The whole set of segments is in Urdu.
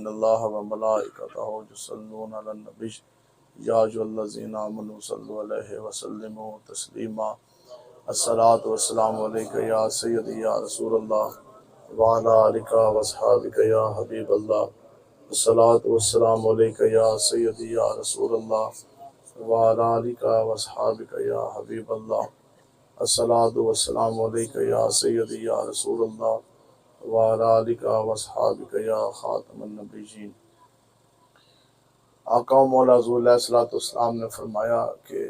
ان اللہ و ملائکتہ یصلون علی النبی یا ایھا الذین آمنوا صلوا علیہ وسلموا تسلیما الصلاۃ والسلام علیک یا سیدی یا رسول اللہ وعلی آلک واصحابک یا حبیب اللہ الصلاۃ والسلام علیک یا سیدی یا رسول اللہ وعلی آلک واصحابک یا حبیب اللہ الصلاۃ والسلام علیک یا سیدی یا رسول اللہ وعلی آلک واصحابک یا خاتم النبیین۔ آقا و مولا حضور علیہ الصلوۃ والسلام نے فرمایا کہ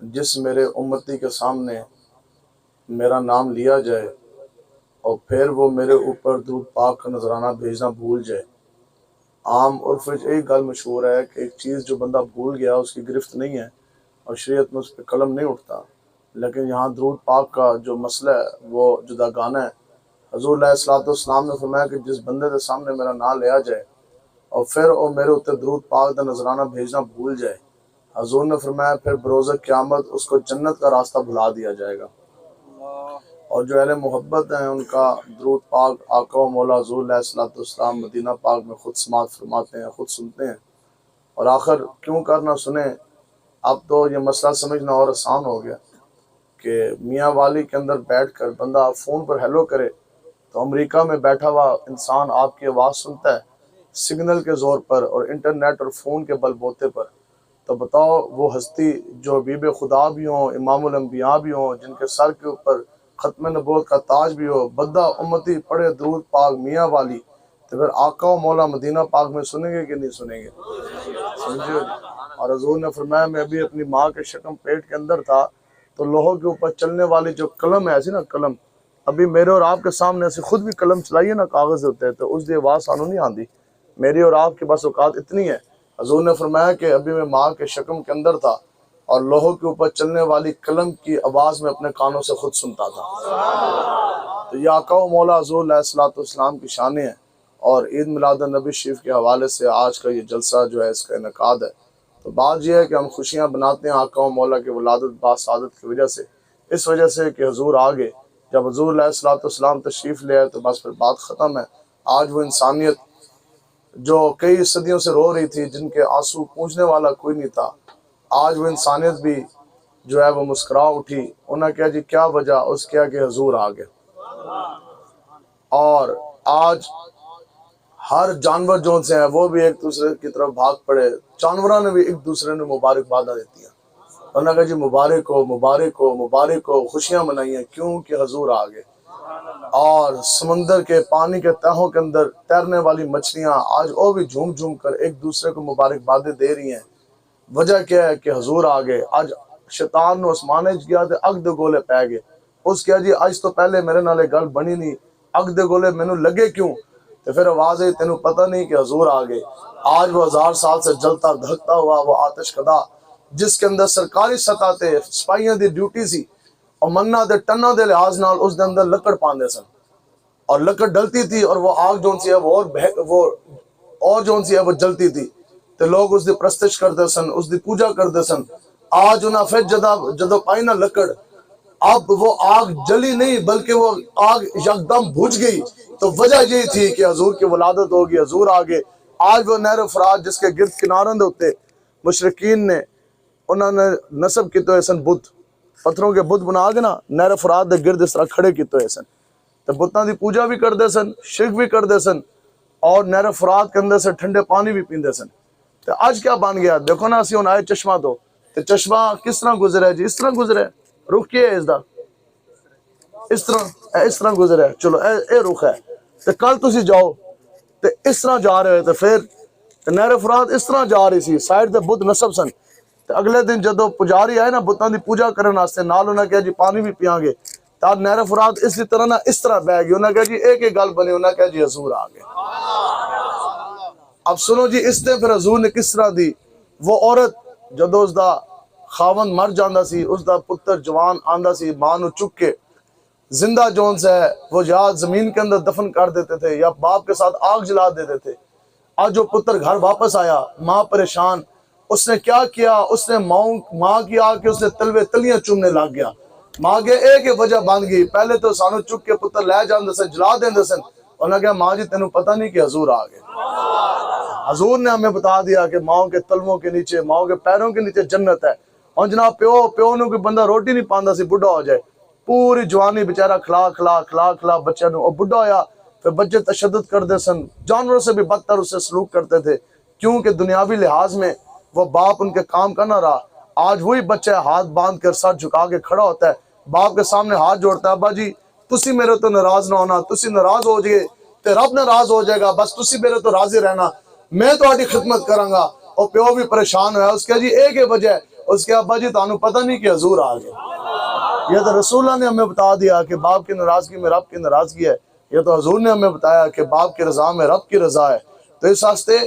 جس میرے امتی کے سامنے میرا نام لیا جائے اور پھر وہ میرے اوپر درود پاک کا نذرانہ بھیجنا بھول جائے۔ عام عرف میں ایک گل مشہور ہے کہ ایک چیز جو بندہ بھول گیا اس کی گرفت نہیں ہے اور شریعت میں اس پہ قلم نہیں اٹھتا، لیکن یہاں درود پاک کا جو مسئلہ ہے وہ جدا گانا ہے۔ حضور علیہ الصلوۃ والسلام نے فرمایا کہ جس بندے کے سامنے میرا نام لیا جائے اور پھر وہ میرے اوپر درود پاک کا نذرانہ بھیجنا بھول جائے، حضور نے فرمایا پھر بروز قیامت اس کو جنت کا راستہ بھلا دیا جائے گا۔ اور جو اہل محبت ہیں ان کا درود پاک آقا و مولا حضور علیہ الصلوۃ والسلام مدینہ پاک میں خود سماعت فرماتے ہیں، خود سنتے ہیں۔ اور آخر کیوں کرنا سنیں، اب تو یہ مسئلہ سمجھنا اور آسان ہو گیا کہ میاں والی کے اندر بیٹھ کر بندہ فون پر ہیلو کرے تو امریکہ میں بیٹھا ہوا انسان آپ کی آواز سنتا ہے سگنل کے زور پر اور انٹرنیٹ اور فون کے بل بوتے پر۔ تو بتاؤ وہ ہستی جو حبیب خدا بھی ہوں، امام الانبیاء بھی ہوں، جن کے سر کے اوپر ختم نبوت کا تاج بھی ہو، بدہ امتی پڑھے درود پاک میاں والی، تو پھر آقا و مولا مدینہ پاک میں سنیں گے کہ نہیں سنیں گے؟ سمجھے؟ اور حضور نے فرمایا میں ابھی اپنی ماں کے شکم پیٹ کے اندر تھا تو لوہوں کے اوپر چلنے والی جو قلم ہے ایسی نا قلم، ابھی میرے اور آپ کے سامنے ایسے خود بھی قلم چلائیے نا کاغذ ہوتے ہیں تو اس دی آواز سانو نہیں آندی، میری اور آپ کے بس اوقات اتنی ہے۔ حضور نے فرمایا کہ ابھی میں ماں کے شکم کے اندر تھا اور لوہوں کے اوپر چلنے والی قلم کی آواز میں اپنے کانوں سے خود سنتا تھا۔ تو یہ آقا و مولا حضور علیہ الصلوۃ والسلام کی شانیں ہیں۔ اور عید میلاد النبی شریف کے حوالے سے آج کا یہ جلسہ جو ہے اس کا انعقاد ہے۔ تو بات یہ ہے کہ ہم خوشیاں بناتے ہیں آقا و مولا کے ولادت با سعادت کی وجہ سے، اس وجہ سے کہ حضور آگے جب حضور علیہ الصلوۃ والسلام تشریف لے آئے تو بس پھر بات ختم ہے۔ آج وہ انسانیت جو کئی صدیوں سے رو رہی تھی، جن کے آنسو پوچھنے والا کوئی نہیں تھا، آج وہ انسانیت بھی جو ہے وہ مسکرا اٹھی۔ انہوں نے کہا جی کیا وجہ؟ اس کیا کہ حضور آگے۔ اور آج ہر جانور جو سے ہیں وہ بھی ایک دوسرے کی طرف بھاگ پڑے، جانوروں نے بھی ایک دوسرے نے مبارکبادیں دیتی ہیں۔ انہوں نے کہا جی مبارک ہو مبارک ہو مبارک ہو، خوشیاں منائیں کیوں کہ حضور آگے۔ اور سمندر کے پانی کے تہوں کے اندر تیرنے والی مچھلیاں آج وہ بھی جھوم جھوم کر ایک دوسرے کو مبارکبادیں دے رہی ہیں۔ وجہ کیا ہے کہ حضور آگے۔ آج شیطان نو اسمانے گیا تے اگ دے گولے پے گئے، اس کیا جی آج تو پہلے میرے نالے گل بنی نہیں، اگ دے گولے مینوں لگے کیوں؟ تو پھر آواز ہے تینوں پتہ نہیں کہ حضور آگے۔ آج وہ 1000 سال سے جلتا دھکتا ہوا وہ آتش کدا جس کے اندر سرکاری سطح تے سپاہیاں دی ڈیوٹی سی اور منا دے ٹنا دے لحاظ نال اس دے اندر لکڑ پاندے سن اور لکڑ ڈلتی تھی اور وہ آگ جون سی ہے وہ اور جون سی ہے وہ جلتی تھی تے لوگ اس دی پرستش کرتے سن، اس دی پوجا کرتے سن۔ آج انہاں پھر جدو پائی نا لکڑ، اب وہ آگ جلی نہیں بلکہ وہ آگ یکدم بھج گئی۔ تو وجہ یہی تھی کہ حضور کی ولادت ہوگی، حضور آگے۔ آج وہ نہر فرات جس کے گرد کناروں دے ہوتے مشرکین نے انہوں نے نصب کیتے ہوئے سن بت، پتھروں کے بت بنا کے نا نہر فرات دے گرد اس طرح کھڑے کیتے ہوئے سن، تو بتاں دی پوجا بھی کردے سن، شرک بھی کردے سن اور نہر فرات کے اندر سے ٹھنڈے پانی بھی پیندے سن۔ تو آج کیا بن گیا؟ دیکھو نا اسی ہن آئے چشمہ تو چشمہ کس طرح گزرے جی؟ اس طرح گزرے۔ رخ کیا ہے اس دا؟ اس طرح گزرے۔ چلو اے رخ ہے۔ تو کل تسی جاؤ تو اس طرح جا رہے تو پھر نہر فرات اس طرح جا رہی سی، سائڈ تے بت نصب سن۔ تو اگلے دن جدو پجاری آئے نا بتاں دی پوجا کرنے واسطے، نال انہاں کہا جی پانی بھی پیاں گے، تب نہر فرات اس طرح نہ اس طرح بہ گئی۔ انہاں کہا جی ایک ہی گل بنی، انہاں کہا جی حضور آ گئے۔ اب سنو جی اس نے پھر حضور نے کس طرح دی؟ وہ عورت جدو اس دا خاوند مر جاندا سی، اس دا پتر جوان آندا سی، ماں نو چک کے زندہ جونس ہے وہ یا زمین کے اندر دفن کر دیتے تھے یا باپ کے ساتھ آگ جلا دیتے تھے۔ آج جو پتر گھر واپس آیا، ماں پریشان، اس نے کیا کیا؟ اس نے ماں کی آ کے اس نے تلوے تلیاں چومنے لگ گیا۔ ماں کے ایک وجہ بن گئی، پہلے تو سانو چک کے پتر لے جاندے سن، جلا دیندے سن، انہوں نے کہا ماں جی تینوں پتہ نہیں کہ حضور آ گئے۔ حضور نے ہمیں بتا دیا کہ ماؤں کے تلووں کے نیچے، ماؤں کے پیروں کے نیچے جنت ہے۔ اور جناب پیو نے کوئی بندہ روٹی نہیں پاندا سی بڑھا ہو جائے، پوری جوانی بیچارہ کھلا بچہ نو، اور بڑھا ہویا پھر بچے تشدد کرتے سن، جانوروں سے بھی بدتر اس سے سلوک کرتے تھے، کیونکہ دنیاوی لحاظ میں وہ باپ ان کے کام کا نہ رہا۔ آج وہی بچہ ہاتھ باندھ کر سر جھکا کے کھڑا ہوتا ہے، باپ کے سامنے ہاتھ جوڑتا ہے، ابا جی تسی میرے تو ناراض نہ ہونا، تسی ناراض ہو جائے تے رب ناراض ہو جائے گا، بس تسی میرے تو راضی رہنا، میں تہاڈی خدمت کراں گا۔ اور پیو بھی پریشان ہوا، اس کے جی ایک ہی وجہ ہے، اس کے ابا جی تانوں پتہ نہیں کہ حضور آ گئے۔ یہ تو رسول اللہ نے ہمیں بتا دیا کہ باپ کی ناراضگی میں رب کی ناراضگی ہے، یہ تو حضور نے ہمیں بتایا کہ باپ کی رضا میں رب کی رضا ہے۔ تو اس واسطے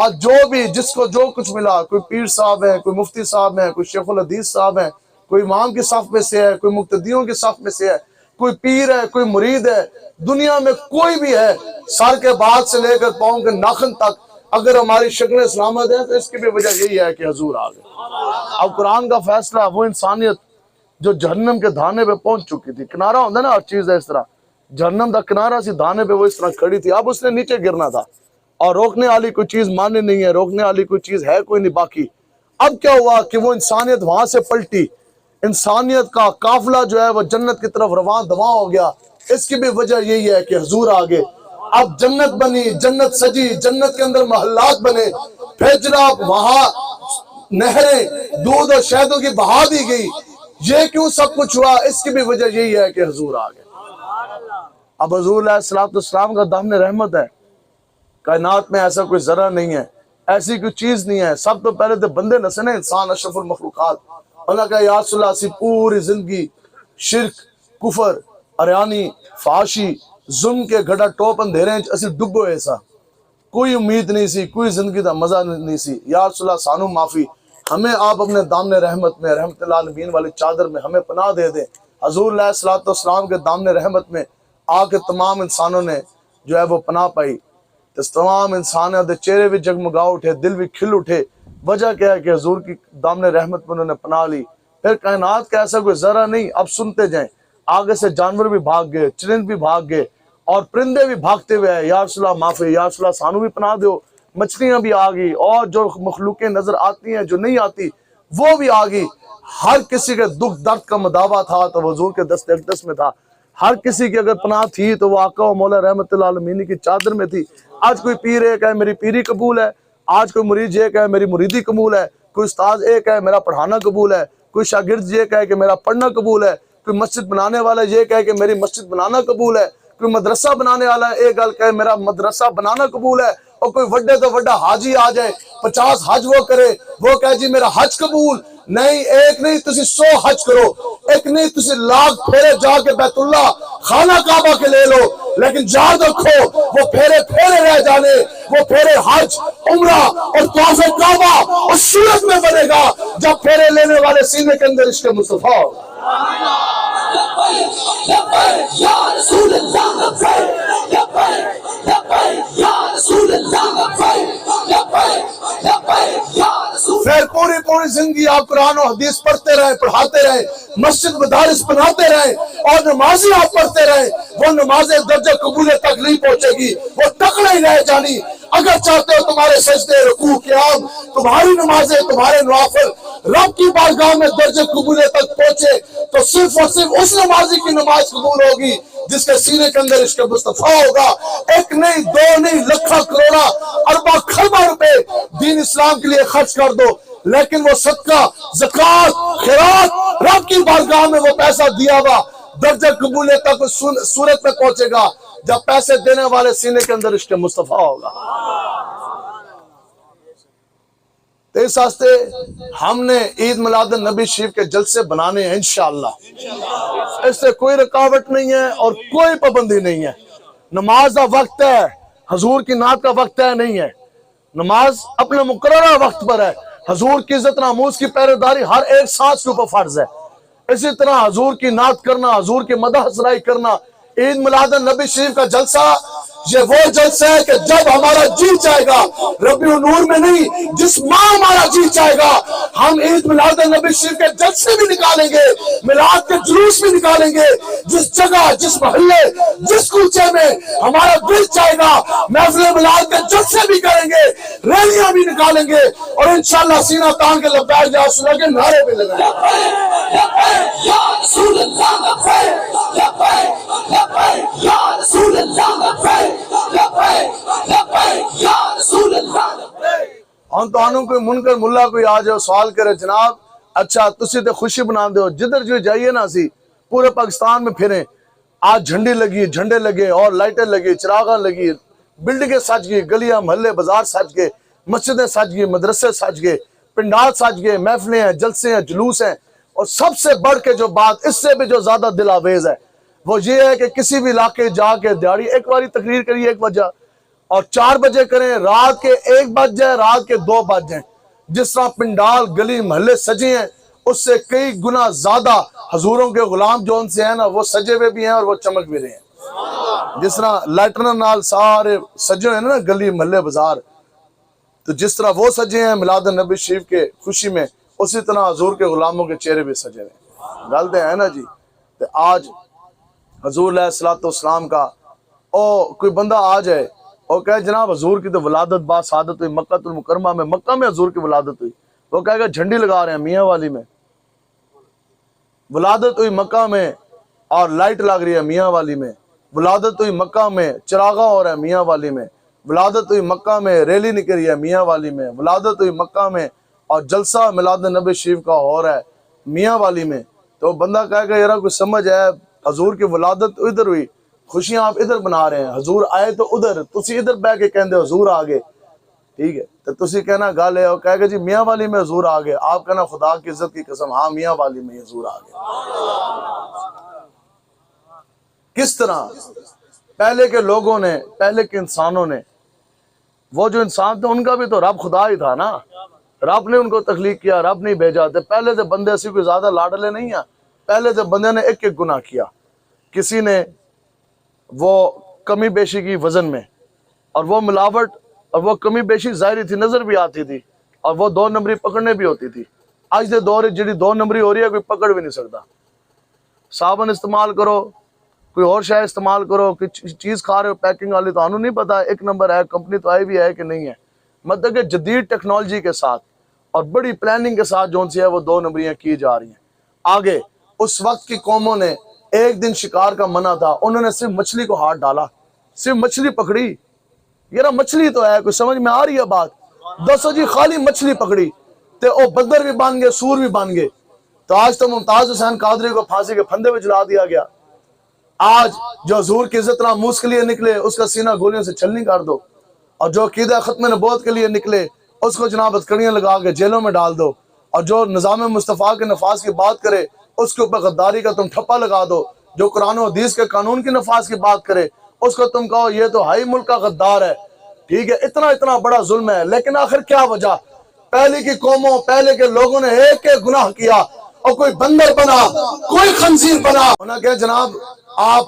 آج جو بھی جس کو جو کچھ ملا، کوئی پیر صاحب ہے، کوئی مفتی صاحب ہے، کوئی شیخ الحدیث صاحب ہے، کوئی امام کی صف میں سے ہے، کوئی مقتدیوں کی صف میں سے ہے، کوئی پیر ہے، کوئی مرید ہے، دنیا میں کوئی بھی ہے، سر کے بعد سے لے کر پاؤں کے ناخن تک اگر ہماری شکلیں سلامت ہیں تو اس کی بھی وجہ یہی ہے کہ حضور آ گئے۔ اب قرآن کا فیصلہ، وہ انسانیت جو جہنم کے دھانے پہ پہنچ چکی تھی، کنارہ ہوتا ہے نا ہر چیز ہے اس طرح، جہنم دا کنارہ سی دھانے پہ وہ اس طرح کھڑی تھی، اب اس نے نیچے گرنا تھا، اور روکنے والی کوئی چیز ماننے نہیں ہے، روکنے والی کوئی چیز ہے کوئی نہیں باقی۔ اب کیا ہوا کہ وہ انسانیت وہاں سے پلٹی، انسانیت کا قافلہ جو ہے وہ جنت کی طرف رواں دواں ہو گیا۔ اس کی بھی وجہ یہی ہے کہ حضور آگے، اب جنت بنی، جنت سجی، جنت کے اندر محلات بنے، پھر جناب وہاں نہریں دودھ اور شہدوں کی بہا دی گئی۔ یہ کیوں سب کچھ ہوا؟ اس کی بھی وجہ یہی ہے کہ حضور آگے۔ اب حضور علیہ السلام کا دامن رحمت ہے، کائنات میں ایسا کوئی ذرہ نہیں ہے، ایسی کوئی چیز نہیں ہے۔ سب تو پہلے تو بندے نسنے، انسان اشرف المخلوقات۔ اللہ کا یا رسول اللہ، اسی پوری زندگی شرک، کفر، اریانی، فحاشی، ظلم کے گھڑا ٹوپ اندھیرے اسی ڈبو ایسا، کوئی امید نہیں سی، کوئی زندگی دا مزہ نہیں سی۔ یا رسول اللہ سانو معافی، ہمیں آپ اپنے دامن رحمت میں، رحمت اللہ عالمین والی چادر میں ہمیں پناہ دے دیں۔ حضور علیہ السلام کے دامن رحمت میں آ کے تمام انسانوں نے جو ہے وہ پناہ پائی، تمام انسانوں دے چہرے بھی جگمگا اٹھے، دل بھی کھل اٹھے۔ وجہ کیا ہے کہ حضور کی دامن رحمت میں انہوں نے پناہ لی۔ پھر کائنات کا ایسا کوئی ذرہ نہیں، اب سنتے جائیں، آگے سے جانور بھی بھاگ گئے، چرند بھی بھاگ گئے، اور پرندے بھی بھاگتے ہوئے ہیں، یا رسول اللہ معافی، یا رسول اللہ سانو بھی پناہ دیو، مچھلیاں بھی آ گئی، اور جو مخلوقیں نظر آتی ہیں جو نہیں آتی وہ بھی آ گئی۔ ہر کسی کے دکھ درد کا مداوع تھا تو حضور کے دست اقدس میں تھا، ہر کسی کی اگر پناہ تھی تو وہ آقا و مولا رحمت اللہ عالمین کی چادر میں تھی۔ آج کوئی پیر ایک ہے میری پیری قبول ہے، آج کوئی مرید یہ کہے میری مریدی قبول ہے، کوئی استاد ایک ہے میرا پڑھانا قبول ہے، کوئی شاگرد یہ کہے کہ میرا پڑھنا قبول ہے، کوئی مسجد بنانے والا یہ کہے کہ میری مسجد بنانا قبول ہے، کوئی مدرسہ بنانے والا ایک گل کہے میرا مدرسہ بنانا قبول ہے، اور کوئی وڈے تو وڈا حاجی آ جائے 50 حج وہ کرے، وہ کہے جی میرا حج قبول نہیں۔ ایک نہیں تسی 100 حج کرو، ایک نہیں تسی لاکھ پھیرے جا کے بیت اللہ خانہ کعبہ کے لے لو، لیکن یاد رکھو وہ پھیرے رہ جانے، وہ پھیرے حج، عمرہ اور طواف کعبہ اس صورت میں بنے گا جب پھیرے لینے والے سینے کے اندر عشق مصطفیٰ ہو۔ پھر پوری زندگی آپ قرآن و حدیث پڑھتے رہے، پڑھاتے رہے، مسجد مدارس بناتے رہے، اور نمازیں آپ پڑھتے رہے، وہ نمازیں درجہ قبولیت تک نہیں پہنچے گی، وہ ٹکڑے ہی رہ جانی۔ اگر چاہتے ہو تمہارے سجدے، رکوع، قیام، تمہاری نمازیں، تمہارے نوافل رب کی بارگاہ میں درجہ قبولیت تک پہنچے تو صرف اور صرف اس نمازی کی نماز قبول ہوگی جس کے سینے کے اندر عشق مصطفیٰ ہوگا۔ ایک نہیں، دو نہیں، لکھا کروڑا اربا خربہ روپے دین اسلام کے لیے خرچ کر دو، لیکن وہ صدقہ، زکوٰۃ، خیرات رب کی بارگاہ میں وہ پیسہ دیا ہوا درجہ قبولیت تک اس صورت میں پہنچے گا جب پیسے دینے والے سینے کے اندر عشق مصطفیٰ ہوگا۔ تو اس واسطے ہم نے عید میلاد النبی شریف کے جلسے بنانے ہیں انشاءاللہ، اس سے کوئی رکاوٹ نہیں ہے اور کوئی پابندی نہیں ہے۔ نماز کا وقت ہے، حضور کی نعت کا وقت ہے نہیں ہے، نماز اپنے مقررہ وقت پر ہے۔ حضور کی عزت ناموس کی پہرےداری ہر ایک سانس کے اوپر فرض ہے۔ اسی طرح حضور کی نعت کرنا، حضور کی مدح افزائی کرنا، عید میلاد النبی شریف کا جلسہ یہ وہ جلسہ ہے کہ جب ہمارا جی چاہے گا ربیع نور میں نہیں، جس ماہ ہمارا جی چاہے گا ہم عید میلاد النبی شریف کے جلسے بھی نکالیں گے، میلاد کے جلوس بھی نکالیں گے، جس جگہ، جس محلے، جس کوچے میں ہمارا دل چاہے گا محفل میلاد کے جلسے بھی کریں گے، ریلیاں بھی نکالیں گے، اور انشاءاللہ سینہ تان کے لبیک یا رسول اللہ کے نعرے بھی لگائیں گے۔ یا رسول اللہ لبیک لبیک لبیک یا رسول اللہ لبیک لبیک لبیک یا رسول اللہ لبیک۔ ہم تو آنوں کوئی منکر ملا کوئی آ جاؤ سوال کرے جناب اچھا تسی تے خوشی بنا دو جدھر جو جائیے نا سی پورے پاکستان میں پھریں، آج جھنڈی لگی، جھنڈے لگے اور لائٹیں لگی، چراغاں لگی، بلڈنگیں سج گئی، گلیاں محلے بازار سج گئے، مسجدیں سج گئی، مدرسے سج گئے، پنڈال سج گئے، محفلیں ہیں، جلسے ہیں، جلوس ہیں، اور سب سے بڑھ کے جو بات اس سے بھی جو زیادہ دل آویز ہے وہ یہ ہے کہ کسی بھی علاقے جا کے دیہڑی ایک باری تقریر کریے 1 بجے اور 4 بجے کریں، رات کے 1 بج جائے، رات کے 2 بج جائیں، جس طرح پنڈال گلی محلے سجے ہیں اس سے کئی گنا زیادہ حضوروں کے غلام جو ان سے ہیں نا وہ سجے ہوئے بھی ہیں اور وہ چمک بھی رہے ہیں۔ جس طرح لائٹرن نال سارے سجے ہیں نا گلی محلے بازار، تو جس طرح وہ سجے ہیں میلاد النبی شریف کے خوشی میں اسی طرح حضور کے غلاموں کے چہرے بھی سجے ہیں۔ غلطے ہیں نا جی۔ تو آج حضور علیہ السلام کا کوئی بندہ آ جائے اور کہے جناب حضور کی تو ولادت با سعادت ہوئی مکہ المکرمہ میں، مکہ میں حضور کی ولادت ہوئی، وہ کہے گا جھنڈی لگا رہے ہیں میاں والی میں، ولادت ہوئی مکہ میں اور لائٹ لگ رہی ہے میاں والی میں، ولادت ہوئی مکہ میں چراغاں ہو رہا ہے میاں والی میں، ولادت ہوئی مکہ میں ریلی نکل رہی ہے میاں والی میں، ولادت ہوئی مکہ میں اور جلسہ میلاد النبی شریف کا ہو رہا ہے میاں والی میں، تو بندہ کہے گا یارا کوئی سمجھ ہے حضور کی ولادت ادھر ہوئی، خوشیاں آپ ادھر بنا رہے ہیں، حضور آئے تو ادھر، تسی ادھر بیٹھ کے کہندے حضور آگے، ٹھیک ہے، تو تسی کہنا گل ہے اور کہے گا جی میاں والی میں حضور آگے، آپ کہنا خدا کی عزت کی قسم ہاں میاں والی میں حضور آگے۔ کس طرح پہلے کے لوگوں نے، پہلے کے انسانوں نے، وہ جو انسان تھے ان کا بھی تو رب خدا ہی تھا نا، رب نے ان کو تخلیق کیا، رب نہیں بھیجا تھے، پہلے سے بندے اسی کوئی زیادہ لاڈلے نہیں ہیں، پہلے سے بندے نے ایک گناہ کیا، کسی نے وہ کمی بیشی کی وزن میں اور وہ ملاوٹ اور وہ کمی بیشی ظاہری تھی، نظر بھی آتی تھی اور وہ 2 نمبری پکڑنے بھی ہوتی تھی۔ آج دے دور جڑی 2 نمبری ہو رہی ہے کوئی پکڑ بھی نہیں سکتا، صابن استعمال کرو، کوئی اور شے استعمال کرو، کوئی چیز کھا رہے ہو پیکنگ والی تو نہیں پتا 1 نمبر ہے، کمپنی تو آئی بھی ہے کہ نہیں ہے، مطلب کہ جدید ٹیکنالوجی کے ساتھ اور بڑی پلاننگ کے ساتھ جو سی ہے وہ 2 نمبریاں کی جا رہی ہیں۔ آگے اس وقت کی قوموں نے ایک دن شکار کا منع تھا، انہوں نے صرف مچھلی کو ہاتھ ڈالا، صرف مچھلی پکڑی، یار مچھلی تو ہے، کوئی سمجھ میں آ رہی ہے بات، دسو جی خالی مچھلی پکڑی تے او بندر بھی بن گئے، سور بھی بن گئے، تو آج تو ممتاز حسین قادری کو پھانسی کے پھندے میں جلا دیا گیا۔ آج جو حضور کی عزت ناموس کے لیے نکلے اس کا سینہ گولیوں سے چھلنی کر دو، اور جو عقیدہ ختم نبوت کے لیے نکلے اس کو جناب ہتھکڑیاں لگا کے جیلوں میں ڈال دو، اور جو نظام مصطفیٰ کے نفاذ کی بات کرے اس کے اوپر غداری کا تم ٹھپا لگا دو، جو قرآن و حدیث کے قانون کی نفاذ کی بات کرے اس کو تم کہو یہ تو ہائی ملک کا غدار ہے، ٹھیک ہے، اتنا بڑا ظلم ہے۔ لیکن آخر کیا وجہ؟ پہلے کی قوموں، پہلے کے لوگوں نے ایک گناہ کیا اور کوئی بندر بنا، کوئی خنزیر بنا، انہوں نے کہا جناب آپ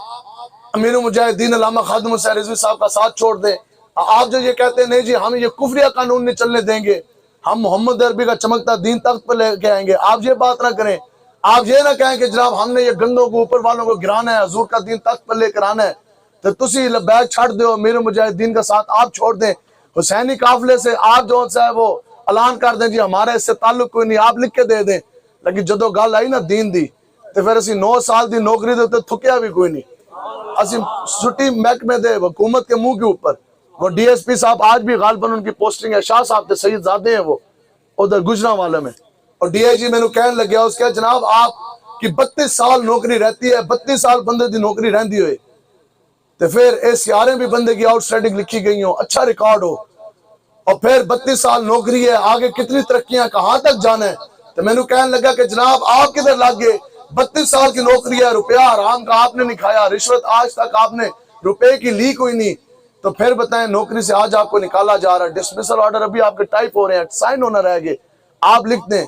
امیر المجاہدین علامہ خادم حسین رضوی صاحب کا ساتھ چھوڑ دیں، آپ جو یہ کہتے ہیں نہیں جی ہم یہ کفریہ قانون نہیں چلنے دیں گے، ہم محمد عربی کا چمکتا دین تخت پر لے کے آئیں گے، آپ یہ بات نہ کریں، آپ یہ نہ کہیں کہ جناب ہم نے یہ گندوں کو اوپر والوں کو گرانا ہے، حضور کا دین تخت پر لے کر آنا ہے، تو تسی لبیک چھڑ دیو، امیر المجاہدین کا ساتھ آپ چھوڑ دیں، حسینی قافلے سے آپ جو ہے وہ اعلان کر دیں جی ہمارا اس سے تعلق کوئی نہیں، آپ لکھ کے دے دیں، لیکن جدو گل آئی نا دین دی تو پھر اسی 9 سال دی نوکری دے تھکیا بھی کوئی نہیں، اسی چھٹی محکمے دے حکومت کے منہ کے اوپر، وہ ڈی ایس پی صاحب آج بھی غالباً ان کی پوسٹنگ ہے، شاہ صاحب تھے سید زادے ہیں وہ ادھر گجرانوالے میں، اور ڈی آئی جی میں نے کہنے لگیا اس کے جناب آپ کی 32 سال نوکری رہتی ہے، 32 سال بندے دی نوکری رہندی ہوئے تو پھر اس سیارے بھی بندے کی آؤٹ سٹینڈنگ لکھی گئی ہوں، اچھا ریکارڈ ہو، اور پھر 32 سال نوکری ہے، آگے کتنی ترقیاں کہاں تک جانا ہے، تو میں نے کہنے لگا کہ جناب آپ کدھر لگ گئے، 32 سال کی نوکری ہے، روپیہ حرام کا آپ نے نہیں کھایا، رشوت آج تک آپ نے روپے کی لی کوئی نہیں، تو پھر بتائیں نوکری سے آج آپ کو نکالا جا رہا ہے، ڈسمسل آرڈر ابھی آپ کے ٹائپ ہو رہے ہیں، سائن ہونا رہ گئے، آپ لکھ دیں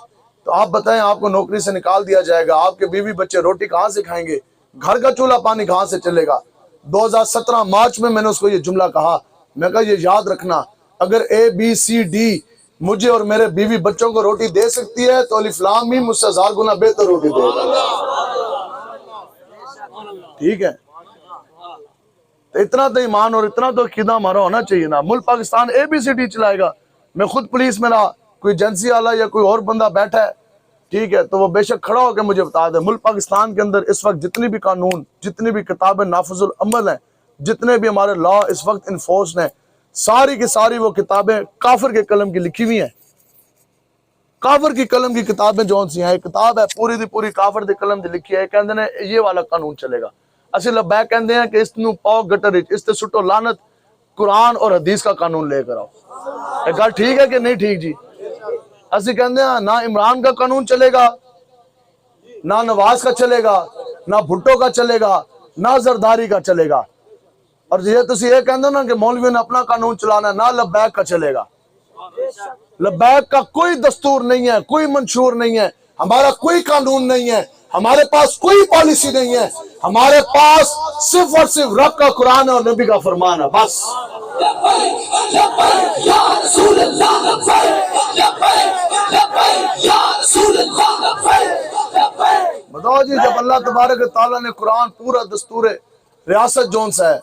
تو آپ بتائیں آپ کو نوکری سے نکال دیا جائے گا، آپ کے بیوی بچے روٹی کہاں سے کھائیں گے، گھر کا چولہا پانی کہاں سے چلے گا، 2017 مارچ میں نے اس کو یہ جملہ کہا، میں کہا یہ یاد رکھنا، اگر ABCD مجھے اور میرے بیوی بچوں کو روٹی دے سکتی ہے تو الف لام میم مجھ سے 1000 گنا بہتر روٹی دے گا۔ ٹھیک ہے، تو اتنا تو ایمان اور اتنا تو عقیدہ ہمارا ہونا چاہیے نا۔ ملک پاکستان ABCD چلائے گا، میں خود پولیس میں رہا، کوئی ایجنسی والا یا کوئی اور بندہ بیٹھا ہے، ٹھیک ہے، تو وہ بے شک کھڑا ہو کے مجھے بتا دے ملک پاکستان کے اندر اس وقت جتنی بھی قانون، جتنی بھی کتابیں نافذ العمل ہیں، جتنے بھی ہمارے لا اس وقت انفورسڈ ہیں، ساری کی ساری وہ کتابیں کافر کے قلم کی لکھی ہوئی ہیں۔ کافر کی قلم کی کتابیں جون سی ہیں، ایک کتاب ہے پوری دی پوری کافر دی قلم دی لکھی ہے، کہندے نے یہ والا قانون چلے گا۔ اسی لبیک کہندے ہیں کہ اس نو پاؤ گٹر اس تے سٹو لعنت، قرآن اور حدیث کا قانون لے کر آؤ۔ ایک گل ٹھیک ہے کہ نہیں ٹھیک جی؟ اسی کہندے ہیں نہ عمران کا قانون چلے گا، نہ نواز کا چلے گا، نہ بھٹو کا چلے گا، نہ زرداری کا چلے گا۔ اور یہ تسی یہ کہندے نا کہ مولویوں نے اپنا قانون چلانا ہے، نہ لبیک کا چلے گا۔ لبیک کا کوئی دستور نہیں ہے، کوئی منشور نہیں ہے، ہمارا کوئی قانون نہیں ہے، ہمارے پاس کوئی پالیسی نہیں ہے، ہمارے پاس صرف اور صرف رب کا قرآن اور نبی کا فرمان ہے، بس۔ لبیک لبیک یا رسول اللہ، لبیک لبیک لبیک یا رسول اللہ، لبیک لبیک۔ بتاؤ جی، جب اللہ تبارک تعالیٰ نے قرآن پورا دستور ریاست جون سا ہے،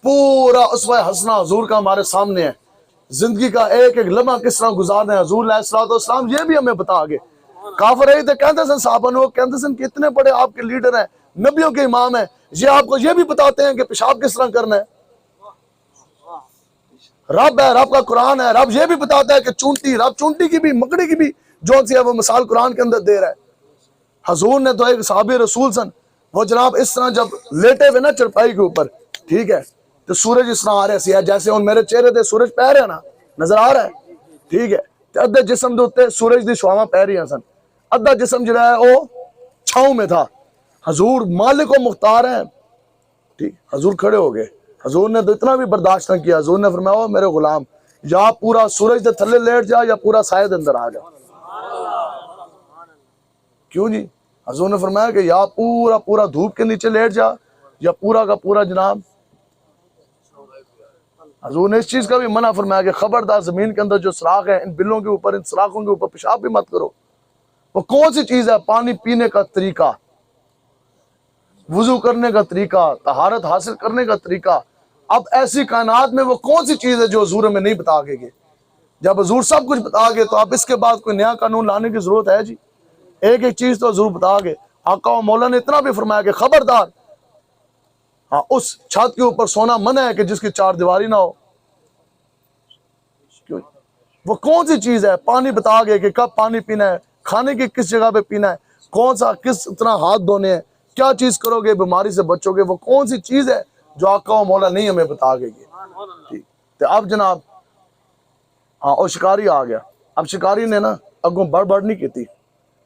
پورا اسوہ حسنہ حضور کا ہمارے سامنے ہے، زندگی کا ایک ایک لمحہ کس طرح گزارنا ہے، حضور علیہ السلام یہ بھی ہمیں بتا آگے۔ کافر رہی تھے، کہتے سن صحابہ نے، وہ کہتے سن کہ اتنے بڑے آپ کے لیڈر ہیں، نبیوں کے امام ہیں، یہ آپ کو یہ بھی بتاتے ہیں کہ پیشاب کس طرح کرنا ہے۔ رب ہے، رب کا قرآن ہے، رب یہ بھی بتاتا ہے کہ چونٹی، رب چونٹی کی بھی مکڑی کی بھی جون سی ہے وہ مثال قرآن کے اندر دے رہا ہے۔ حضور نے تو ایک صحابی رسول سن، وہ جناب اس طرح جب لیٹے ہوئے نا چرپائی کے اوپر، ٹھیک ہے، تو سورج اس طرح آ رہا ہے سیاہ، جیسے ان میرے چہرے تے سورج پہ رہا ہے نا، نظر آ رہا ہے، ٹھیک ہے، تو ادھے جسم دے اوتے سورج دی شعاواں پہ رہی ہیں سن، ادھا جسم جڑا ہے وہ چھاؤں میں تھا۔ حضور مالک و مختار ہیں، ٹھیک، حضور کھڑے ہو گئے، حضور نے تو اتنا بھی برداشت نہ کیا، حضور نے فرمایا میرے غلام، یا پورا سورج دے تھلے لیٹ جا یا پورا سائے دے اندر آ جا۔ کیوں جی؟ حضور نے فرمایا کہ یا پورا دھوپ کے نیچے لیٹ جا یا پورا کا پورا جناب۔ حضور نے اس چیز کا بھی منع فرمایا کہ خبردار زمین کے اندر جو سراخ ہے، ان بلوں کے اوپر، ان سراخوں کے اوپر پیشاب بھی مت کرو۔ وہ کون سی چیز ہے؟ پانی پینے کا طریقہ، وضو کرنے کا طریقہ، طہارت حاصل کرنے کا طریقہ۔ اب ایسی کائنات میں وہ کون سی چیز ہے جو حضور ہمیں نہیں بتا گے؟ جب حضور سب کچھ بتا گے تو اب اس کے بعد کوئی نیا قانون لانے کی ضرورت ہے جی؟ ایک ایک چیز تو حضور بتا گے۔ آقا و مولا نے اتنا بھی فرمایا کہ خبردار، ہاں، اس چھت کے اوپر سونا منع ہے کہ جس کی چار دیواری نہ ہو۔ کیوں؟ وہ کون سی چیز ہے؟ پانی بتا گے کہ کب پانی پینا ہے، کھانے کی کس جگہ پہ پینا ہے، کون سا کس طرح ہاتھ دھونے ہیں، کیا چیز کرو گے بیماری سے بچو گے، وہ کون سی چیز ہے جو آقا و مولا نہیں ہمیں بتا گے؟ ٹھیک، تو اب جناب ہاں وہ شکاری آ گیا۔ اب شکاری نے نا اگوں بڑھ نہیں کی تھی،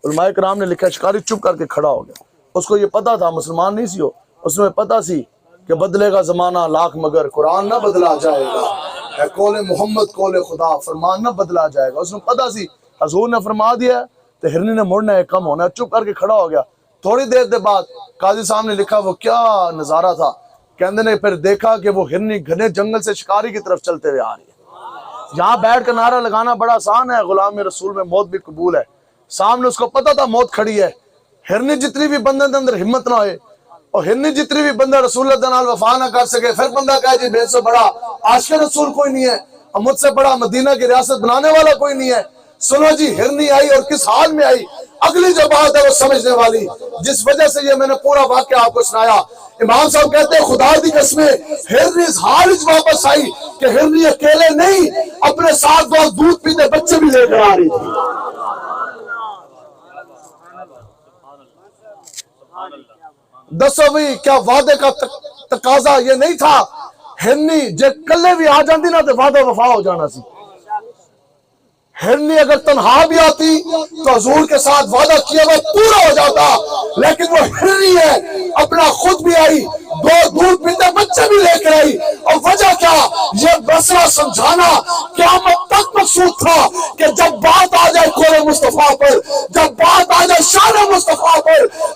علماء کرام نے لکھا شکاری چپ کر کے کھڑا ہو گیا۔ اس کو یہ پتا تھا، مسلمان نہیں سی ہو، اس میں پتا سی کہ بدلے گا زمانہ لاکھ مگر قرآن نہ بدلا جائے گا، ہے قول محمد قول خدا، فرمان نہ بدلا جائے گا۔ اس میں پتا سی حضور نے فرما دیا تو ہرنی نے مڑنا ہے، کم ہونا ہے، چپ کر کے کھڑا ہو گیا۔ تھوڑی دیر دے بعد قاضی صاحب نے لکھا وہ کیا نظارہ تھا، کہندے نے پھر دیکھا کہ وہ ہرنی گھنے جنگل سے شکاری کی طرف چلتے ہوئے آ رہی ہے۔ یہاں بیٹھ کر نعرہ لگانا بڑا آسان ہے، غلام رسول میں موت بھی قبول ہے۔ سامنے اس کو پتا تھا موت کھڑی ہے، ہرنی جتنی بھی بندے دے اندر ہمت نہ ہوئے، اور ہرنی جتنی بھی بندہ رسول اللہ نال وفا نہ کر سکے، پھر بندہ کہے جی میرے سے بڑا عاشق رسول کوئی نہیں ہے، اور مجھ سے بڑا مدینہ کی ریاست بنانے والا کوئی نہیں ہے۔ سنو جی، ہرنی آئی اور کس حال میں آئی، اگلی جو بات ہے وہ سمجھنے والی، جس وجہ سے یہ میں نے پورا واقعہ آپ کو سنایا۔ امام صاحب کہتے ہیں خدا دی قسمیں ہرنی اس حال وچ واپس آئی کہ ہرنی اکیلے نہیں، اپنے ساتھ بہت دودھ پیتے بچے بھی لے کر آ رہی تھی۔ دسو بھی کیا وعدے کا تقاضا یہ نہیں تھا؟ ہرنی جے کلے بھی آ جاندی نا تو وعدہ وفا ہو جانا سی۔ ہرنی اگر تنہا بھی آتی تو حضور کے ساتھ وعدہ کیا وہ پورا ہو جاتا، لیکن وہ ہرنی ہے، اپنا خود بھی آئی، دو دودھ پیتے بچے بھی لے کر آئی، اور وجہ کیا؟ یہ مسئلہ سمجھانا قیامت تک مقصود تھا کہ جب بات آ جائے قول مصطفیٰ پر، جب بات آ جائے شان مصطفیٰ پر،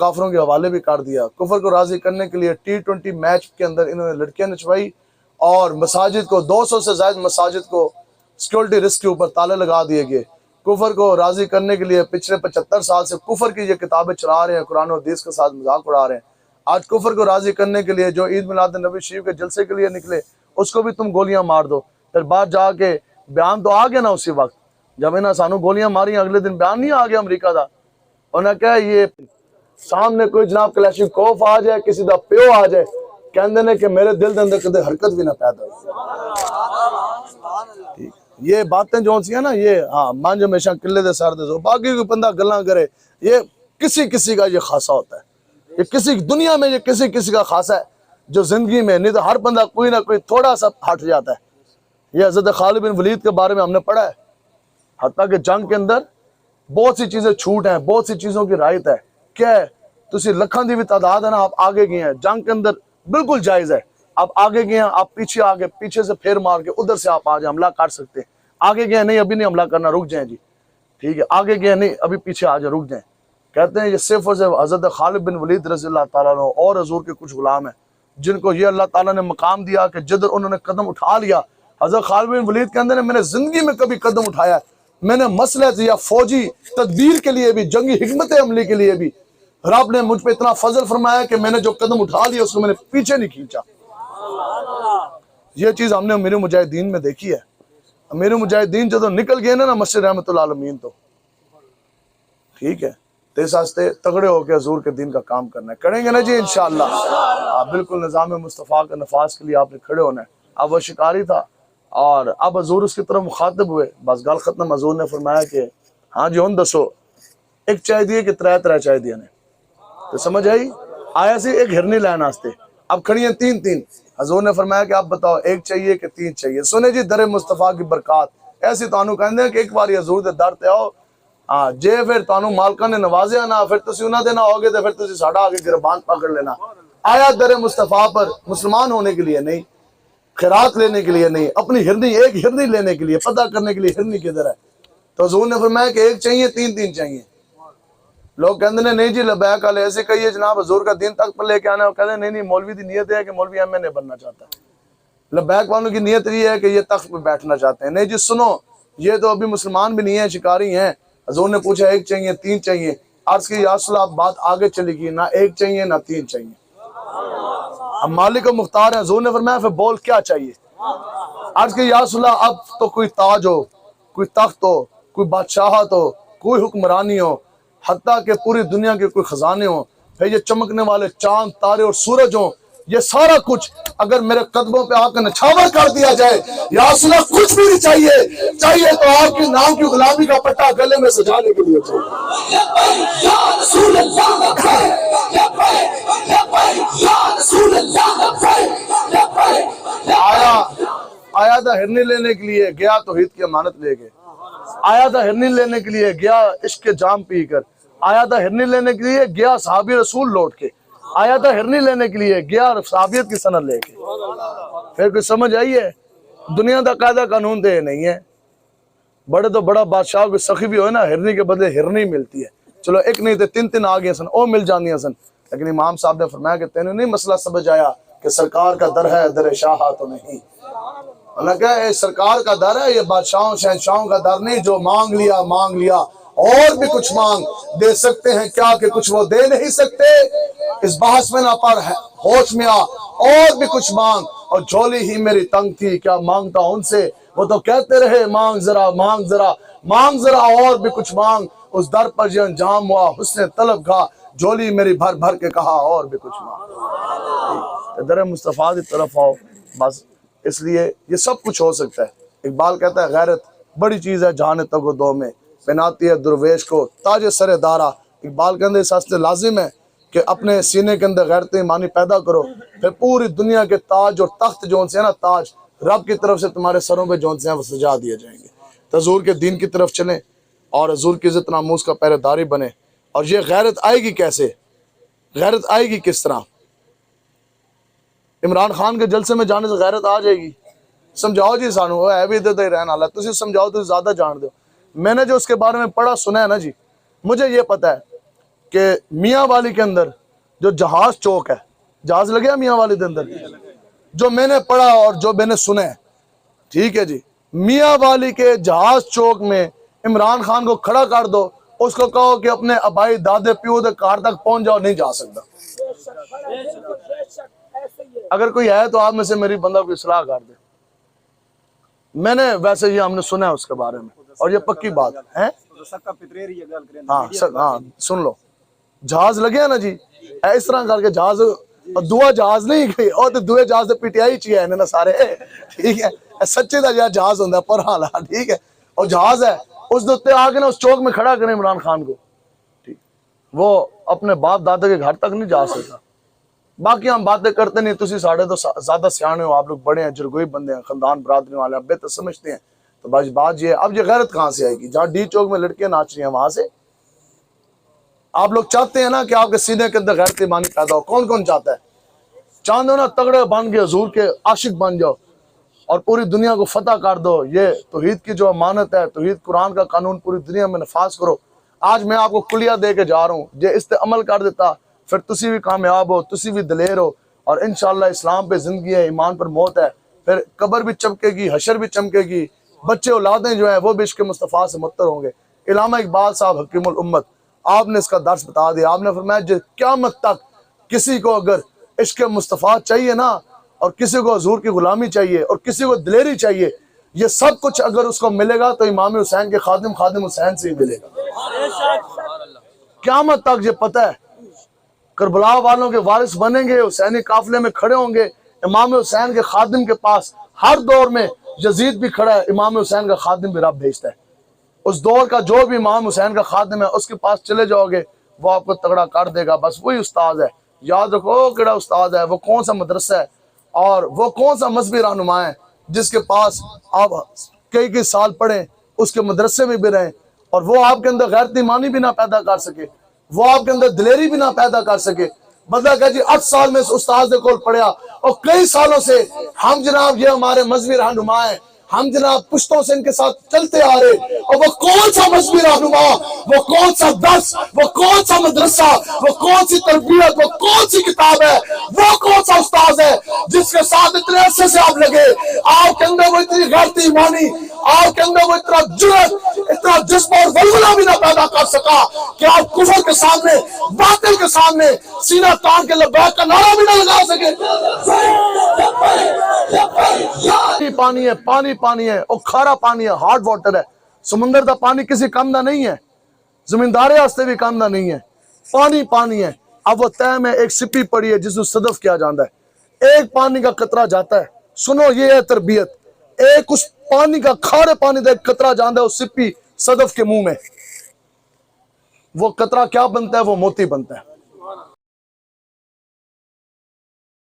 کافروں کے حوالے بھی کر دیا. کفر کو راضی کرنے کے لیے T20 میچ کے اندر انہوں نے لڑکیاں نچوائی اور مساجد کو 200 سے زائد مساجد کو سیکورٹی رسک کے اوپر تالے لگا دیے گئے. کفر کو راضی کرنے کے لیے پچھلے 75 سال سے کفر کی یہ کتابیں چلا رہے ہیں, قرآن و حدیث کے ساتھ مذاق اڑا رہے ہیں. آج کفر کو راضی کرنے کے لیے جو عید میلاد النبی شریف کے جلسے کے لیے نکلے اس کو بھی تم گولیاں مار دو. پھر بعد جا کے بیان تو آ گیا نا اسی وقت جب انہیں سانو گولیاں ماری, اگلے دن بیان نہیں آ گیا امریکہ دا. انہیں کہا یہ سامنے کوئی جناب کلاشنکوف آ جائے, کسی دا پیو آ جائے, کہندے نے کہ میرے دل دے اندر کدے حرکت بھی نہ پیدا ہو. یہ باتیں جو سی ہیں نا, یہ ہاں مانج ہمیشہ قلعے دے سر دے زور, باقی کوئی بندہ گلاں کرے, یہ کسی کا یہ خاصہ ہوتا ہے. یہ کسی دنیا میں یہ کسی کا خاصہ ہے جو زندگی میں, نہیں تو ہر بندہ کوئی نہ کوئی تھوڑا سا ہٹ جاتا ہے. یہ حضرت خالد بن ولید کے بارے میں ہم نے پڑھا ہے, حتیٰ کہ جنگ کے اندر بہت سی چیزیں چھوٹ ہیں, بہت سی چیزوں کی رعایت ہے. کیا ہے, تسی لکھاں دی بھی تعداد ہے نا, آپ آگے گئے ہیں جنگ کے اندر, بالکل جائز ہے. آپ آگے گئے ہیں, آپ پیچھے آگے, پیچھے سے پھیر مار کے ادھر سے آپ آ جائیں, حملہ کر سکتے ہیں. آگے گئے نہیں, ابھی نہیں حملہ کرنا, رک جائیں جی, ٹھیک ہے. آگے گئے نہیں, ابھی پیچھے آ جائیں, رک جائیں. کہتے ہیں یہ صرف اور صرف حضرت خالد بن ولید رضی اللہ تعالیٰ عنہ اور حضور کے کچھ غلام ہیں جن کو یہ اللہ تعالیٰ نے مقام دیا کہ جدھر انہوں نے قدم اٹھا لیا. حضرت خالد بن ولید کہتے ہیں میں نے زندگی میں کبھی قدم اٹھایا, میں نے مسلح یا فوجی تدبیر کے لیے بھی, جنگی حکمت عملی کے لیے بھی رب نے مجھ پہ اتنا فضل فرمایا کہ میں نے جو قدم اٹھا لیا اس کو میں نے پیچھے نہیں کھینچا. یہ چیز ہم نے امیر مجاہدین میں دیکھی ہے. امیر مجاہدین جب نکل گئے نا مسجد رحمت اللہ عالمین, تو ٹھیک ہے, تیس آستے تگڑے ہو کے حضور کے دین کا کام کرنا ہے, کریں گے نا جی انشاءاللہ. بالکل نظام مصطفیٰ کا نفاذ کے لیے آپ نے کھڑے ہونا ہے. اب وہ شکاری تھا اور اب حضور اس کی طرف مخاطب ہوئے, بس گل ختم. حضور نے فرمایا کہ ہاں جی ہوں دسو, ایک چائے دیے کہ ترے چائے دیا نے, تو سمجھ آئی. آیا سی ایک ہرنی لین آستے, اب کھڑی ہیں تین. حضور نے فرمایا کہ آپ بتاؤ ایک چاہیے کہ 3 چاہیے. سنے جی در مصطفیٰ کی برکات ایسی تانوں کہندے ہیں کہ ایک باری حضور دے در تے آؤ, ہاں جے پھر تانوں مالکاں نے نوازیا نا, پھر تسی انہاں دے نہ ہوگے تو پھر تسی ساڈا آگے گربان پکڑ لینا. آیا در مصطفیٰ پر مسلمان ہونے کے لیے نہیں, خیرات لینے کے لیے نہیں, اپنی ہرنی ایک ہرنی لینے کے لیے, پتہ کرنے کے لیے ہرنی کدھر ہے. تو حضور نے فرمایا کہ ایک چاہیے 3 چاہیے. لوگ کہندے نے نہیں جی لبیک والے ایسے کہیے جناب حضور کا دین تک پر لے کے آنا ہے. وہ کہتے ہیں نہیں مولوی دی نیت ہے کہ مولوی MNA بننا چاہتا ہے. لبیک والوں کی نیت یہ ہے کہ یہ تخت پہ بیٹھنا چاہتے ہیں. نہیں جی سنو, یہ تو ابھی مسلمان بھی نہیں ہیں, شکاری ہیں. حضور نے پوچھا ایک چاہیے 3 چاہیے. عرض کی یا رسول اللہ, بات آگے چلی گئی, نہ ایک چاہیے نہ 3 چاہیے. اب مالک و مختار ہیں. حضور نے فرمایا پھر بول کیا چاہیے. عرض کی یا رسول اللہ, اب تو کوئی تاج ہو, کوئی تخت ہو, کوئی بادشاہت ہو, کوئی حکمرانی ہو, حتیٰ کہ پوری دنیا کے کوئی خزانے ہوں, پھر یہ چمکنے والے چاند تارے اور سورج ہوں, یہ سارا کچھ اگر میرے قدموں پہ آ کر نچھاور کر دیا جائے, یا رسول اللہ کچھ بھی نہیں چاہیے, چاہیے تو آپ کے نام کی غلامی کا پٹا گلے میں سجانے کے لیے چاہیے. یا رسول اللہ, یا رسول اللہ. آیا تھا ہرنی لینے کے لیے, گیا توحید کی امانت لے کے. آیا تھا ہرنی لینے کے لیے, گیا عشق کے جام پی کر. آیا تھا ہرنی لینے کے لیے, گیا صحابی رسول لوٹ کے. آیا تھا ہرنی لینے کے لیے, گیا صحابیت کی سند لے کے. پھر کوئی سمجھ آئی ہے, دنیا کا قاعدہ قانون دے نہیں ہے. بڑے تو بڑا بادشاہ کوئی سخی بھی ہوئے نا, ہرنی کے بدلے ہرنی ملتی ہے. چلو ایک نہیں تھے 3 آ گئے سن, او مل جاندیاں سن. لیکن امام صاحب نے فرمایا کہ تینوں نہیں مسئلہ سمجھ آیا کہ سرکار کا در ہے, در شاہ تو نہیں. اللہ کہا سرکار کا در ہے, یہ بادشاہوں شہنشاہوں کا در نہیں. جو مانگ لیا اور بھی کچھ مانگ دے سکتے ہیں کیا کہ کچھ وہ دے نہیں سکتے. اس بحث میں نہ پڑ, ہوش میں آ, اور بھی کچھ مانگ. اور جھولی ہی میری تنگ تھی, کیا مانگتا ان سے, وہ تو کہتے رہے مانگ ذرا مانگ ذرا مانگ ذرا, اور بھی کچھ مانگ. اس در پر جو انجام ہوا حسن طلب کا, جھولی میری بھر بھر کے کہا اور بھی کچھ مانگ. در مصطفیٰ کی طرف آؤ بس. اس لیے یہ سب کچھ ہو سکتا ہے. اقبال کہتا ہے غیرت بڑی چیز ہے جہاں تک و دو میں, پہناتی ہے درویش کو تاج سر دارا. اقبال کے اندر اس واسطے لازم ہے کہ اپنے سینے کے اندر غیرت ایمانی پیدا کرو, پھر پوری دنیا کے تاج اور تخت جو سے ہیں نا, تاج رب کی طرف سے تمہارے سروں پہ جو سے ہیں وہ سجا دیے جائیں گے. تو حضور کے دین کی طرف چلیں اور حضور کی عزت ناموس کا پہرے داری بنے. اور یہ غیرت آئے گی کیسے, غیرت آئے گی کس طرح؟ عمران خان کے جلسے میں جانے سے غیرت آ جائے گی؟ سمجھاؤ جی سانو, ہے بھی ادھر ہی رہنا, تسی سمجھاؤ, تسی زیادہ جان دو. میں نے جو اس کے بارے میں پڑھا سنا ہے نا جی, مجھے یہ پتا ہے کہ میاں والی کے اندر جو جہاز چوک ہے، جہاز لگیا میاں والی کے اندر، جو میں نے پڑھا اور جو میں نے سنا ہے، ٹھیک ہے جی، میاں والی کے جہاز چوک میں عمران خان کو کھڑا کر دو، اس کو کہو کہ اپنے ابائی دادے پیو دے کار تک پہنچ جاؤ، نہیں جا سکتا۔ اگر کوئی ہے تو آپ میں سے میری بندہ کو اصلاح کر دے۔ میں نے ویسے یہ ہم نے سنا ہے اس کے بارے میں، اور یہ پکی بات ہے۔ ہاں سن لو، جہاز لگے نا جی، اس طرح کر کے جہاز، دعا جہاز نہیں گئی اور دوے جہاز دے پی ٹی آئی چاہیے نا سارے، ٹھیک ہے، سچے دا جہاز ہوتا ہے پر حالا، ٹھیک ہے، اور جہاز ہے اس دے آ کے نا اس چوک میں کھڑا کریں عمران خان کو، ٹھیک، وہ اپنے باپ دادا کے گھر تک نہیں جا سکتا۔ باقی ہم باتیں کرتے نہیں، تسی ساڑھے تو زیادہ سیانے ہو، آپ لوگ بڑے ہیں، جرگوئی بندے ہیں، خاندان برادری والے، اب بہتر سمجھتے ہیں، تو بات یہ، اب یہ غیرت کہاں سے آئے گی؟ جہاں ڈی چوک میں لڑکیاں ناچ رہی ہیں وہاں سے آپ لوگ چاہتے ہیں نا کہ آپ کے سینے کے اندر غیرت ایمانی پیدا ہو؟ کون کون چاہتا ہے؟ چاہتے ہو نا تگڑے بن کے حضور کے عاشق بن جاؤ اور پوری دنیا کو فتح کر دو، یہ توحید کی جو امانت ہے، توحید قرآن کا قانون پوری دنیا میں نفاذ کرو۔ آج میں آپ کو کلیہ دے کے جا رہا ہوں، یہ اس پہ عمل کر دیتا، پھر تسی بھی کامیاب ہو، تسی بھی دلیر ہو، اور انشاءاللہ اسلام پہ زندگی ہے، ایمان پر موت ہے، پھر قبر بھی چمکے گی، حشر بھی چمکے گی، بچے اولادیں جو ہیں وہ بھی عشق مصطفیٰ سے متر ہوں گے۔ علامہ اقبال صاحب حکیم الامت، آپ نے اس کا درس بتا دیا، آپ نے فرمایا قیامت تک کسی کو اگر عشق مصطفیٰ چاہیے نا، اور کسی کو حضور کی غلامی چاہیے، اور کسی کو دلیری چاہیے، یہ سب کچھ اگر اس کو ملے گا تو امام حسین کے خادم حسین سے ہی ملے گا۔ قیامت تک یہ پتہ ہے، کربلا والوں کے وارث بنیں گے، حسینی قافلے میں کھڑے ہوں گے، امام حسین کے خادم کے پاس ہر دور میں یزید بھی کھڑا ہے، امام حسین کا خادم بھی رب بھیجتا ہے۔ اس دور کا جو بھی امام حسین کا خادم ہے اس کے پاس چلے جاؤ گے، وہ آپ کو تگڑا کر دے گا۔ بس وہی استاد ہے، یاد رکھو کیڑا استاد ہے، وہ کون سا مدرسہ ہے، اور وہ کون سا مذہبی رہنما ہے جس کے پاس آپ کئی سال پڑھیں، اس کے مدرسے میں بھی رہیں، اور وہ آپ کے اندر غیرت ایمانی بھی نہ پیدا کر سکے، وہ آپ کے اندر دلیری بھی نہ پیدا کر سکے۔ بدلا کہ جی 8 سال میں اس استاد کے کول پڑھیا، اور کئی سالوں سے ہم جناب یہ ہمارے مذہبی رہنما ہیں، ہم جناب پشتوں سے ان کے ساتھ چلتے آ رہے، اور وہ کون سا مذہبی رہنما، وہ کون سا درس، وہ کون سا مدرسہ، وہ کون سی تربیت، وہ کون سی کتاب ہے، وہ کون سا استاد ہے جس کے ساتھ اتنے عرصے سے آپ لگے، آپ کے اندر وہ اتنی غیرت ایمانی، آپ کے اندر وہ اتنا جرأت، اتنا جذبہ اور ولولہ بھی نہ پیدا کر سکا کہ آپ کفر کے سامنے، باطل کے سامنے سینہ تان کے لبیک کا نعرہ بھی نہ لگا سکے۔ پانی ہے، پانی ہے، اور کھارا پانی ہے، ہارڈ واٹر ہے، سمندر دا پانی کسی کم دا نہیں ہے، زمیندارے واسطے بھی کم دا نہیں ہے، پانی ہے۔ اب وہ تہ میں ایک سپی پڑی ہے جس کو صدف کیا جاتا ہے، ایک پانی کا قطرہ جاتا ہے، سنو یہ ہے تربیت، ایک اس پانی کا کھارے پانی دا ایک قطرہ جاتا ہے اس سپی صدف کے منہ میں، وہ قطرہ کیا بنتا ہے؟ وہ موتی بنتا ہے۔